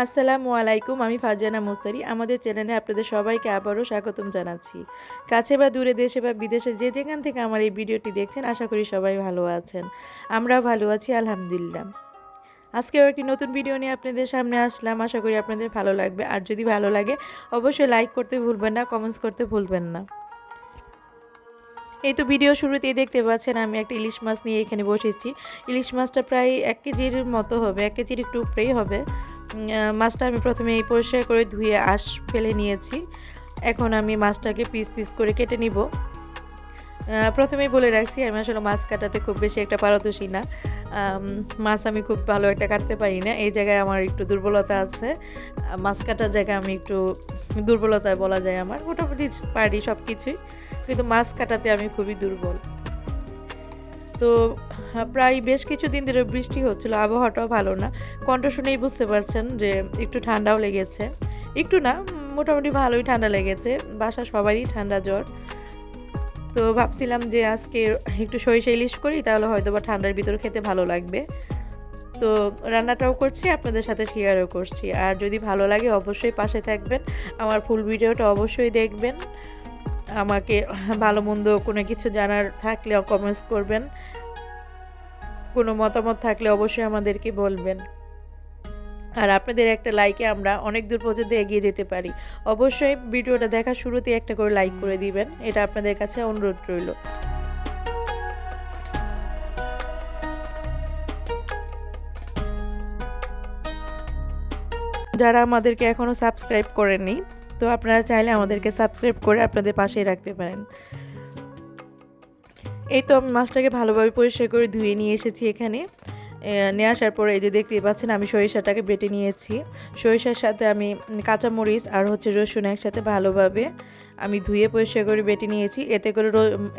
আসসালামু আলাইকুম, আমি ফারজানা মুস্তারি। আমাদের চ্যানেলে আপনাদের সবাইকে আবারও স্বাগতম জানাচ্ছি। কাছে বা দূরে, দেশে বা বিদেশে যে যেখান থেকে আমার এই ভিডিওটি দেখছেন, আশা করি সবাই ভালো আছেন। আমরাও ভালো আছি আলহামদুলিল্লাহ। আজকেও একটি নতুন ভিডিও নিয়ে আপনাদের সামনে আসলাম। আশা করি আপনাদের ভালো লাগবে। আর যদি ভালো লাগে অবশ্যই লাইক করতে ভুলবেন না, কমেন্টস করতে ভুলবেন না। এই তো ভিডিও শুরুতেই দেখতে পাচ্ছেন আমি একটা ইলিশ মাছ নিয়ে এখানে বসেছি। ইলিশ মাছটা প্রায় 1 কেজির মতো হবে, 1 কেজির একটু উপরেই হবে। মাছটা আমি প্রথমে এই পরিষ্কার করে ধুয়ে আঁশ ফেলে নিয়েছি। এখন আমি মাছটাকে পিস পিস করে কেটে নিব। প্রথমেই বলে রাখছি আমি আসলে মাছ কাটাতে খুব বেশি একটা পারদর্শী না। মাছ আমি খুব ভালো একটা কাটতে পারি না, এই জায়গায় আমার একটু দুর্বলতা আছে। মাছ কাটার জায়গায় আমি একটু দুর্বলতায় বলা যায়, আমার মোটামুটি পারি সব কিছুই, কিন্তু মাছ কাটাতে আমি খুবই দুর্বল। তো প্রায় বেশ কিছুদিন ধরে বৃষ্টি হচ্ছিল, আবহাওয়াটাও ভালো না। কণ্ঠ শুনেই বুঝতে পারছেন যে একটু ঠান্ডাও লেগেছে। একটু না, মোটামুটি ভালোই ঠান্ডা লেগেছে, বাসা সবারই ঠান্ডা জ্বর। তো ভাবছিলাম যে আজকে একটু সরিষা ইলিশ করি, তাহলে হয়তো বা ঠান্ডার ভিতর খেতে ভালো লাগবে। তো রান্নাটাও করছি, আপনাদের সাথে শেয়ারও করছি। আর যদি ভালো লাগে অবশ্যই পাশে থাকবেন, আমার ফুল ভিডিওটা অবশ্যই দেখবেন। আমাকে ভালো মন্দ কোনো কিছু জানার থাকলে কমেন্টস করবেন, কোনো মতামত থাকলে অবশ্যই আমাদেরকে বলবেন। আর আপনাদের একটা লাইকে আমরা অনেক দূর পর্যন্ত এগিয়ে যেতে পারি। অবশ্যই ভিডিওটা দেখার শুরুতেই একটা করে লাইক করে দিবেন, এটা আপনাদের কাছে অনুরোধ রইল। যারা আমাদেরকে এখনও সাবস্ক্রাইব করেননি, তো আপনারা চাইলে আমাদেরকে সাবস্ক্রাইব করে আপনাদের পাশেই রাখতে পারেন। এই তো আমি মাছটাকে ভালোভাবে পরিষ্কার করে ধুয়ে নিয়ে এসেছি এখানে। নিয়ে আসার পরে এই যে দেখতেই পাচ্ছেন আমি সরিষাটাকে বেটে নিয়েছি। সরিষার সাথে আমি কাঁচামরিচ আর রসুন একসাথে ভালোভাবে আমি ধুয়ে পরিষ্কার করে বেটে নিয়েছি।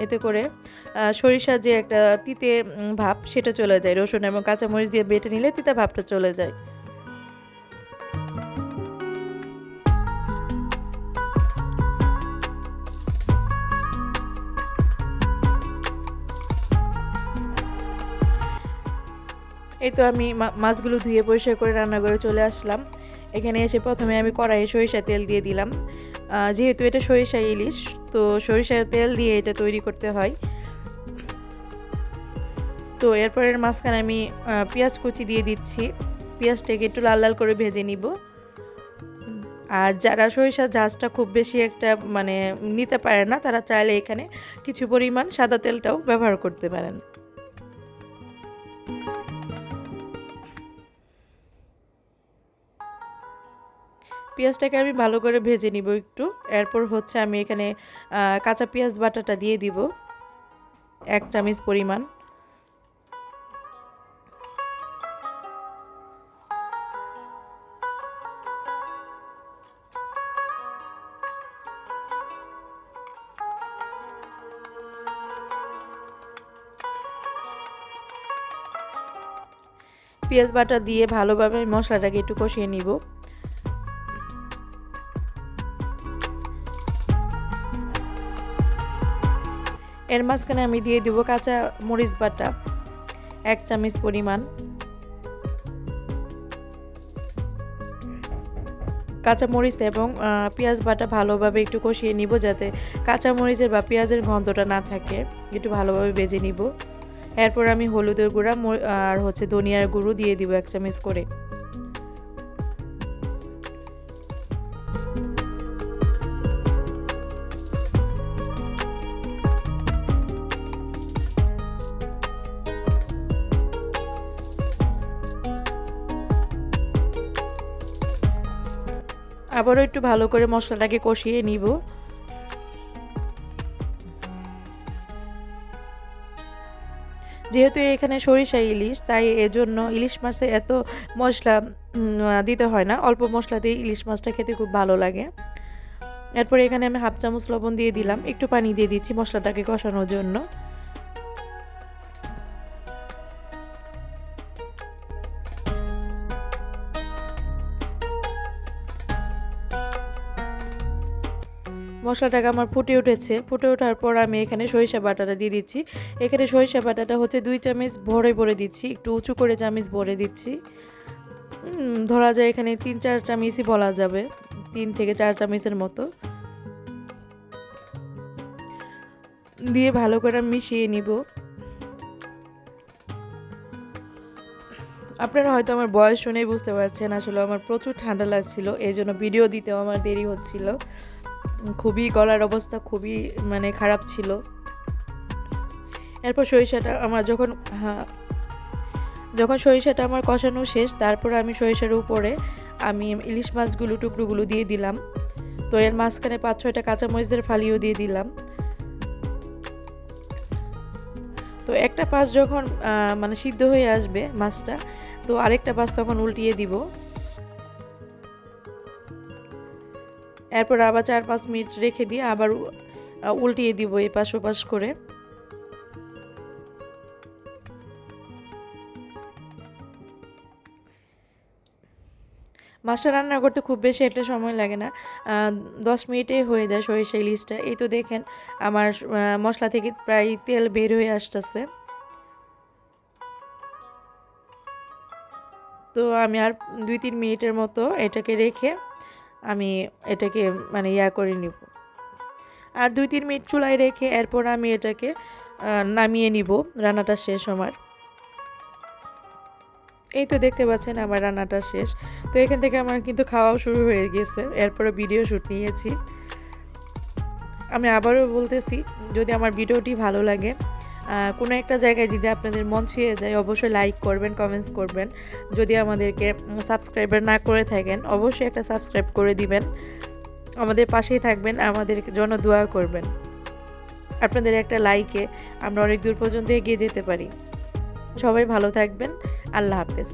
এতে করে সরিষার যে একটা তিতে ভাব সেটা চলে যায়। রসুন এবং কাঁচামরিচ দিয়ে বেটে নিলে তিতা ভাবটা চলে যায়। এই তো আমি মাছগুলো ধুয়ে পরিষ্কার করে রান্নাঘরে চলে আসলাম। এখানে এসে প্রথমে আমি কড়াইয়ে সরিষা তেল দিয়ে দিলাম। যেহেতু এটা সরিষা ইলিশ, তো সরিষার তেল দিয়ে এটা তৈরি করতে হয়। তো এরপরের মাঝখানে আমি পেঁয়াজ কুচি দিয়ে দিচ্ছি। পেঁয়াজটাকে একটু লাল লাল করে ভেজে নিব। আর যারা সরিষার ঝাঁজটা খুব বেশি একটা নিতে পারে না, তারা চাইলে এখানে কিছু পরিমাণ সাদা তেলটাও ব্যবহার করতে পারেন। পেঁয়াজটাকে আমি ভালো করে ভেজে নিব একটু। এরপর হচ্ছে আমি এখানে কাঁচা পেঁয়াজ বাটাটা দিয়ে দিব 1 চামচ পরিমাণ। পেঁয়াজ বাটা দিয়ে ভালোভাবে মশলাটাকে একটু কষিয়ে নিব। এর মাঝখানে আমি দিয়ে দিব কাঁচা মরিচ বাটা 1 চামচ পরিমাণ। কাঁচা মরিচ এবং পেঁয়াজ বাটা ভালোভাবে একটু কষিয়ে নিব, যাতে কাঁচা মরিচের বা পেঁয়াজের গন্ধটা না থাকে। একটু ভালোভাবে ভেজে নিব। এরপর আমি হলুদের গুঁড়া আর ধনিয়ার গুঁড়ো দিয়ে দিব 1 চামচ করে। আবারও একটু ভালো করে মশলাটাকে কষিয়ে নিব। যেহেতু এখানে সরিষা ইলিশ, তাই এজন্য ইলিশ মাছে এত মশলা দিতে হয় না, অল্প মশলা দিয়ে ইলিশ মাছটা খেতে খুব ভালো লাগে। এরপর এখানে আমি 1/2 চামচ লবণ দিয়ে দিলাম, একটু পানি দিয়ে দিচ্ছি মশলাটাকে কষানোর জন্য। মশলাটাকে আমার ফুটে উঠেছে। ফুটে ওঠার পর আমি এখানে সরিষা বাটাটা দিয়ে দিচ্ছি। এখানে সরিষা বাটাটা 2 চামচ ভরে ভরে দিচ্ছি, একটু উঁচু করে চামচ ভরে দিচ্ছি। ধরা যায় এখানে 3-4 চামচই বলা যাবে, 3 থেকে 4 চামচের মতো দিয়ে ভালো করে মিশিয়ে নিব। আপনারা হয়তো আমার বয়স শুনেই বুঝতে পারছেন আসলে আমার প্রচুর ঠান্ডা লাগছিল, এই জন্য ভিডিও দিতেও আমার দেরি হচ্ছিল। খুবই গলার অবস্থা খুবই মানে খারাপ ছিল। এরপর সরিষাটা আমার যখন সরিষাটা আমার কষানো শেষ, তারপর আমি সরিষার উপরে আমি ইলিশ মাছগুলো টুকরোগুলো দিয়ে দিলাম। তো এর মাঝখানে 5-6টা কাঁচামরিচের ফালিও দিয়ে দিলাম। তো একটা পাশ যখন মানে সিদ্ধ হয়ে আসবে মাছটা, তো আরেকটা পাশ তখন উল্টিয়ে দিব। এরপর আবার 4-5 মিনিট রেখে দিয়ে আবার উল্টিয়ে দিব এই পাশ ওপাশ করে। মাছটা রান্না করতে খুব বেশি একটা সময় লাগে না, 10 মিনিটেই হয়ে যায় সরিষা ইলিশটা। এই তো দেখেন আমার মশলা থেকে প্রায় তেল বের হয়ে আসতেছে। তো আমি আর 2-3 মিনিটের মতো এটাকে রেখে আমি এটাকে মানে করে নিব। আর 2-3 মিনিট চুলায় রেখে এরপর আমি এটাকে নামিয়ে নিব রান্নাটা শেষ আমার। এই তো দেখতে পাচ্ছেন আমার রান্নাটা শেষ। তো এখান থেকে আমার কিন্তু খাওয়াও শুরু হয়ে গেছে, এরপরে ভিডিও শ্যুট নিয়েছি। আমি আবারও বলতেছি, যদি আমার ভিডিওটি ভালো লাগে, কোনো একটা জায়গায় যদি আপনাদের মন ছুঁয়ে যায়, অবশ্যই লাইক করবেন, কমেন্টস করবেন। যদি আমাদেরকে সাবস্ক্রাইবার না করে থাকেন, অবশ্যই একটা সাবস্ক্রাইব করে দিবেন। আমাদের পাশেই থাকবেন, আমাদের জন্য দোয়া করবেন। আপনাদের একটা লাইকে আমরা অনেক দূর পর্যন্ত এগিয়ে যেতে পারি। সবাই ভালো থাকবেন। আল্লাহ হাফেজ।